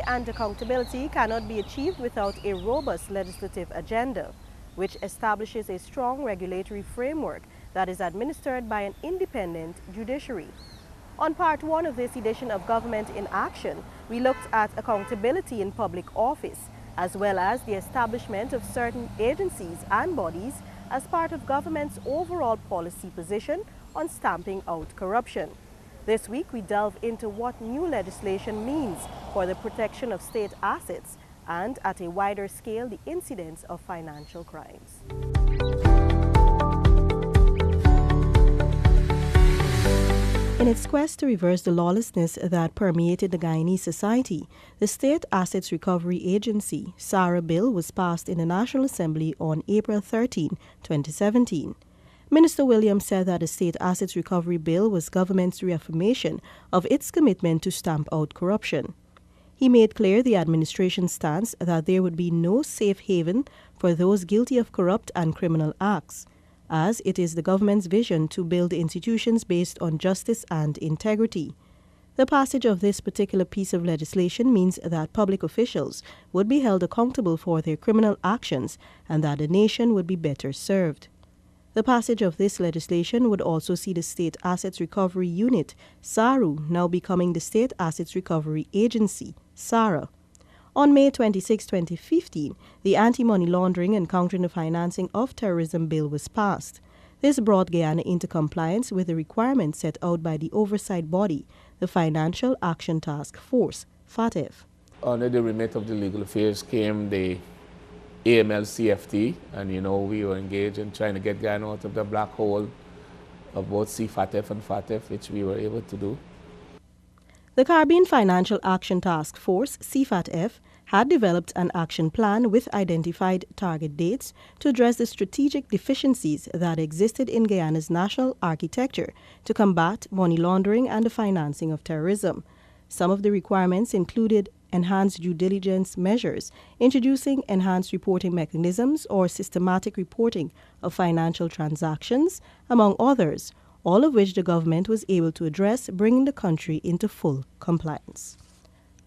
and accountability cannot be achieved without a robust legislative agenda, which establishes a strong regulatory framework that is administered by an independent judiciary. On part one of this edition of Government in Action, we looked at accountability in public office, as well as the establishment of certain agencies and bodies as part of government's overall policy position on stamping out corruption. This week, we delve into what new legislation means for the protection of state assets and, at a wider scale, the incidence of financial crimes. In its quest to reverse the lawlessness that permeated the Guyanese society, the State Assets Recovery Agency, SARA bill was passed in the National Assembly on April 13, 2017. Minister Williams said that the State Assets Recovery Bill was government's reaffirmation of its commitment to stamp out corruption. He made clear the administration's stance that there would be no safe haven for those guilty of corrupt and criminal acts, as it is the government's vision to build institutions based on justice and integrity. The passage of this particular piece of legislation means that public officials would be held accountable for their criminal actions and that the nation would be better served. The passage of this legislation would also see the State Assets Recovery Unit, SARU, now becoming the State Assets Recovery Agency, SARA. On May 26, 2015, the Anti-Money Laundering and Countering the Financing of Terrorism Bill was passed. This brought Guyana into compliance with the requirements set out by the oversight body, the Financial Action Task Force, FATF. Under the remit of the Legal Affairs came the AML-CFT, and we were engaged in trying to get Guyana out of the black hole of both CFATF and FATF, which we were able to do. The Caribbean Financial Action Task Force, CFATF, had developed an action plan with identified target dates to address the strategic deficiencies that existed in Guyana's national architecture to combat money laundering and the financing of terrorism. Some of the requirements included enhanced due diligence measures, introducing enhanced reporting mechanisms or systematic reporting of financial transactions, among others, all of which the government was able to address, bringing the country into full compliance.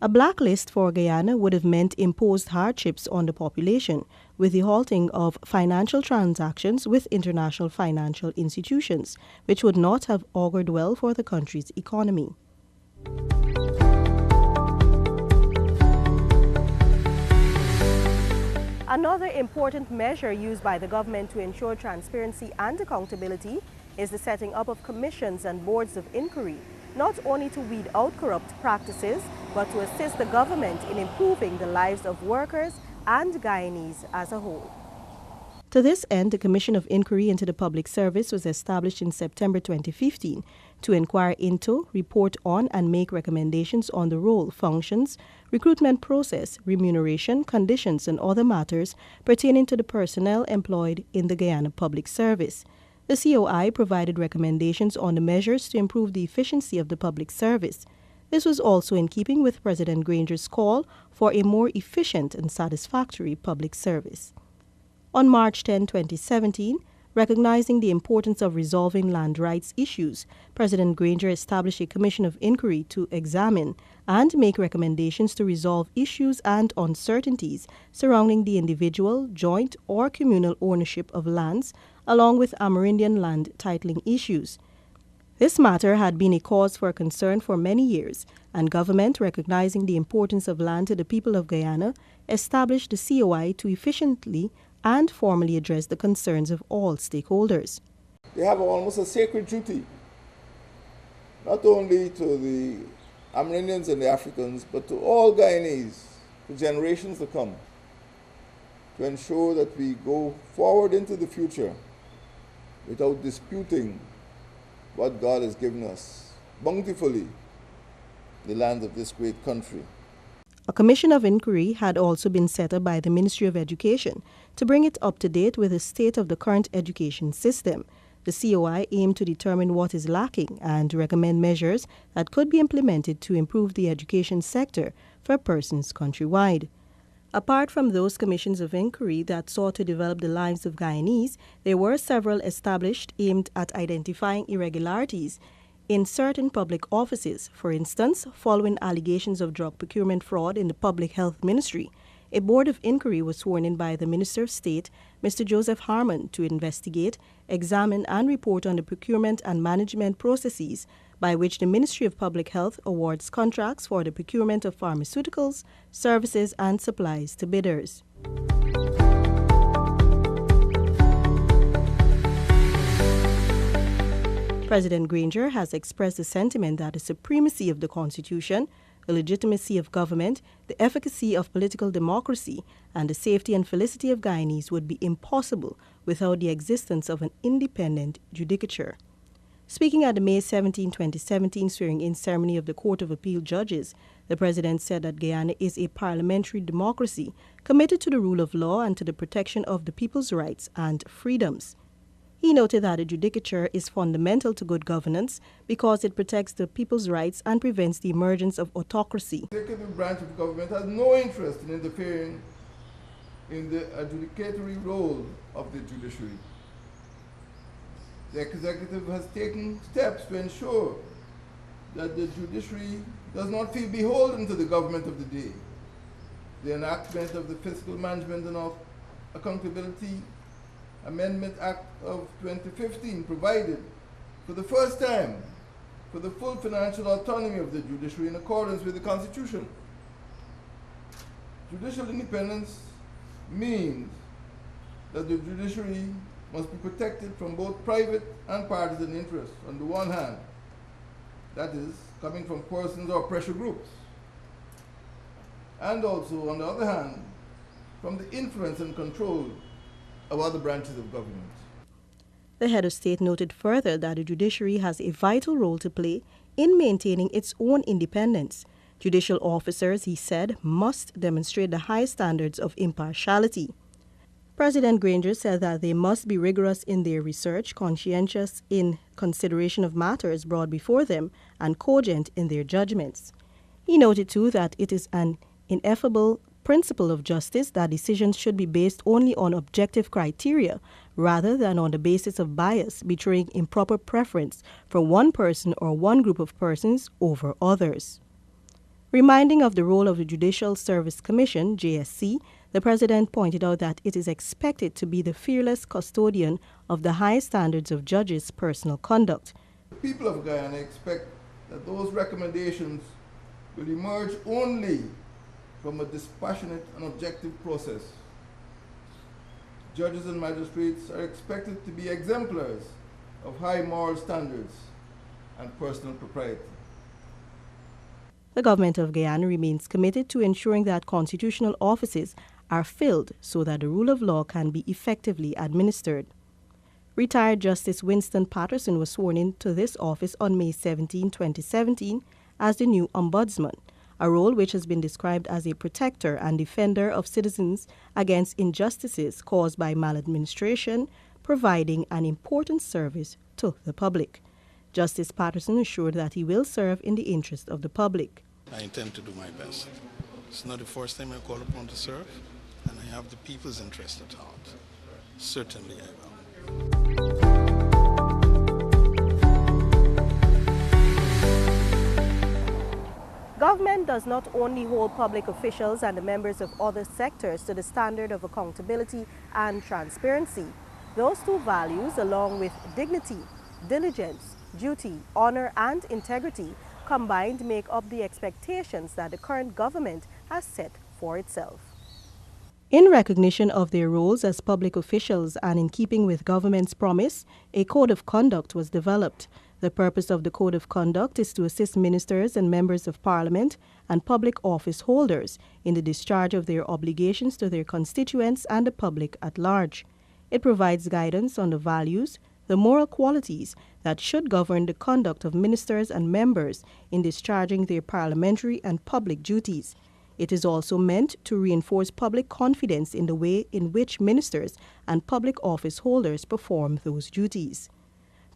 A blacklist for Guyana would have meant imposed hardships on the population, with the halting of financial transactions with international financial institutions, which would not have augured well for the country's economy. Another important measure used by the government to ensure transparency and accountability is the setting up of commissions and boards of inquiry, not only to weed out corrupt practices, but to assist the government in improving the lives of workers and Guyanese as a whole. To this end, the Commission of Inquiry into the Public Service was established in September 2015 to inquire into, report on, and make recommendations on the role, functions, recruitment process, remuneration, conditions, and other matters pertaining to the personnel employed in the Guyana Public Service. The COI provided recommendations on the measures to improve the efficiency of the public service. This was also in keeping with President Granger's call for a more efficient and satisfactory public service. On March 10, 2017, recognizing the importance of resolving land rights issues, President Granger established a commission of inquiry to examine and make recommendations to resolve issues and uncertainties surrounding the individual, joint, or communal ownership of lands, along with Amerindian land titling issues. This matter had been a cause for concern for many years, and government, recognizing the importance of land to the people of Guyana, established the COI to efficiently and formally address the concerns of all stakeholders. They have almost a sacred duty, not only to the Amerindians and the Africans, but to all Guyanese, for generations to come, to ensure that we go forward into the future without disputing what God has given us bountifully, the land of this great country. A commission of inquiry had also been set up by the Ministry of Education to bring it up to date with the state of the current education system. The COI aimed to determine what is lacking and recommend measures that could be implemented to improve the education sector for persons countrywide. Apart from those commissions of inquiry that sought to develop the lives of Guyanese, there were several established aimed at identifying irregularities in certain public offices. For instance, following allegations of drug procurement fraud in the Public Health Ministry, a board of inquiry was sworn in by the Minister of State, Mr. Joseph Harmon, to investigate, examine and report on the procurement and management processes by which the Ministry of Public Health awards contracts for the procurement of pharmaceuticals, services and supplies to bidders. President Granger has expressed the sentiment that the supremacy of the Constitution, the legitimacy of government, the efficacy of political democracy, and the safety and felicity of Guyanese would be impossible without the existence of an independent judicature. Speaking at the May 17, 2017 swearing-in ceremony of the Court of Appeal judges, the President said that Guyana is a parliamentary democracy committed to the rule of law and to the protection of the people's rights and freedoms. He noted that the judicature is fundamental to good governance because it protects the people's rights and prevents the emergence of autocracy. The executive branch of government has no interest in interfering in the adjudicatory role of the judiciary. The executive has taken steps to ensure that the judiciary does not feel beholden to the government of the day. The enactment of the Fiscal Management and Accountability Amendment Act of 2015 provided for the first time for the full financial autonomy of the judiciary in accordance with the Constitution. Judicial independence means that the judiciary must be protected from both private and partisan interests on the one hand, that is, coming from persons or pressure groups, and also, on the other hand, from the influence and control of other branches of government. The head of state noted further that the judiciary has a vital role to play in maintaining its own independence. Judicial officers, he said, must demonstrate the high standards of impartiality. President Granger said that they must be rigorous in their research, conscientious in consideration of matters brought before them, and cogent in their judgments. He noted, too, that it is an ineffable principle of justice that decisions should be based only on objective criteria rather than on the basis of bias, betraying improper preference for one person or one group of persons over others. Reminding of the role of the Judicial Service Commission, JSC, the President pointed out that it is expected to be the fearless custodian of the high standards of judges' personal conduct. The people of Guyana expect that those recommendations will emerge only from a dispassionate and objective process. Judges and magistrates are expected to be exemplars of high moral standards and personal propriety. The government of Guyana remains committed to ensuring that constitutional offices are filled so that the rule of law can be effectively administered. Retired Justice Winston Patterson was sworn into this office on May 17, 2017 as the new ombudsman, a role which has been described as a protector and defender of citizens against injustices caused by maladministration, providing an important service to the public. Justice Patterson assured that he will serve in the interest of the public. I intend to do my best. It's not the first time I call upon to serve, and I have the people's interest at heart. Certainly I will. Government does not only hold public officials and the members of other sectors to the standard of accountability and transparency. Those two values, along with dignity, diligence, duty, honor, and integrity, combined make up the expectations that the current government has set for itself. In recognition of their roles as public officials and in keeping with government's promise, a code of conduct was developed. The purpose of the Code of Conduct is to assist ministers and members of Parliament and public office holders in the discharge of their obligations to their constituents and the public at large. It provides guidance on the values, the moral qualities that should govern the conduct of ministers and members in discharging their parliamentary and public duties. It is also meant to reinforce public confidence in the way in which ministers and public office holders perform those duties.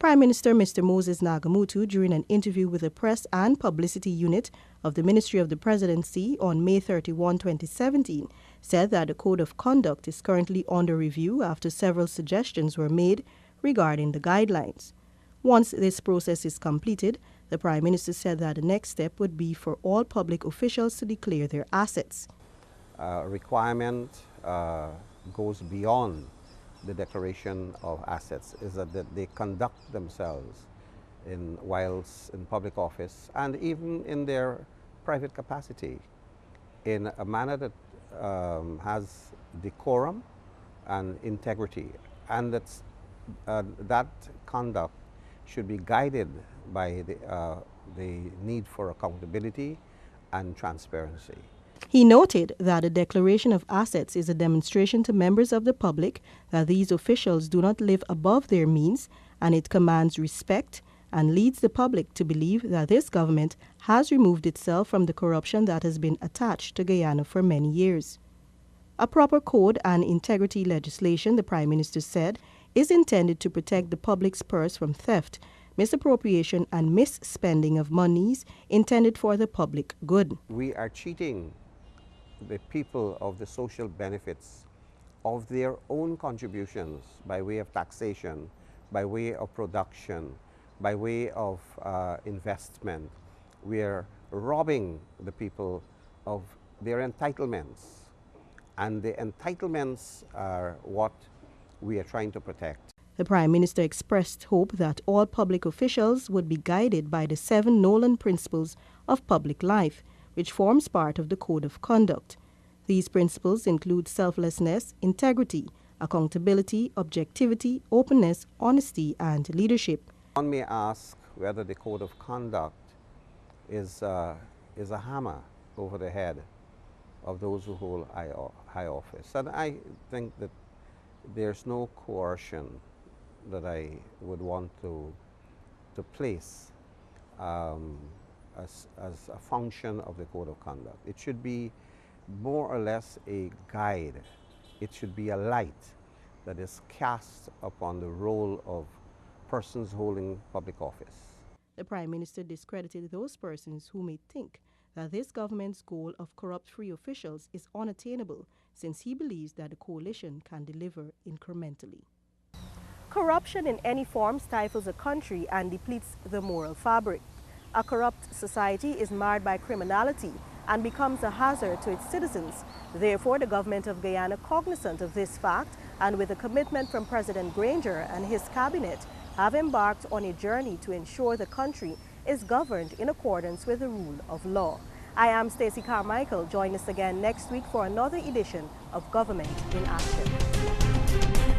Prime Minister Mr. Moses Nagamutu, during an interview with the Press and Publicity Unit of the Ministry of the Presidency on May 31, 2017, said that the Code of Conduct is currently under review after several suggestions were made regarding the guidelines. Once this process is completed, The Prime Minister said that the next step would be for all public officials to declare their assets. Requirement goes beyond the declaration of assets, is that they conduct themselves whilst in public office and even in their private capacity in a manner that has decorum and integrity, and that conduct should be guided by the need for accountability and transparency. He noted that a declaration of assets is a demonstration to members of the public that these officials do not live above their means, and it commands respect and leads the public to believe that this government has removed itself from the corruption that has been attached to Guyana for many years. A proper code and integrity legislation, the Prime Minister said, is intended to protect the public's purse from theft, misappropriation and misspending of monies intended for the public good. We are cheating the people of the social benefits of their own contributions by way of taxation, by way of production, by way of investment. We are robbing the people of their entitlements, and the entitlements are what we are trying to protect. The Prime Minister expressed hope that all public officials would be guided by the 7 Nolan principles of public life, which forms part of the Code of Conduct. These principles include selflessness, integrity, accountability, objectivity, openness, honesty, and leadership. One may ask whether the Code of Conduct is a hammer over the head of those who hold high office. And I think that there's no coercion that I would want to place as a function of the Code of Conduct. It should be more or less a guide. It should be a light that is cast upon the role of persons holding public office. The Prime Minister discredited those persons who may think that this government's goal of corrupt-free officials is unattainable, since he believes that the coalition can deliver incrementally. Corruption in any form stifles a country and depletes the moral fabric. A corrupt society is marred by criminality and becomes a hazard to its citizens. Therefore, the government of Guyana, cognizant of this fact and with a commitment from President Granger and his cabinet, have embarked on a journey to ensure the country is governed in accordance with the rule of law. I am Stacey Carmichael. Join us again next week for another edition of Government in Action.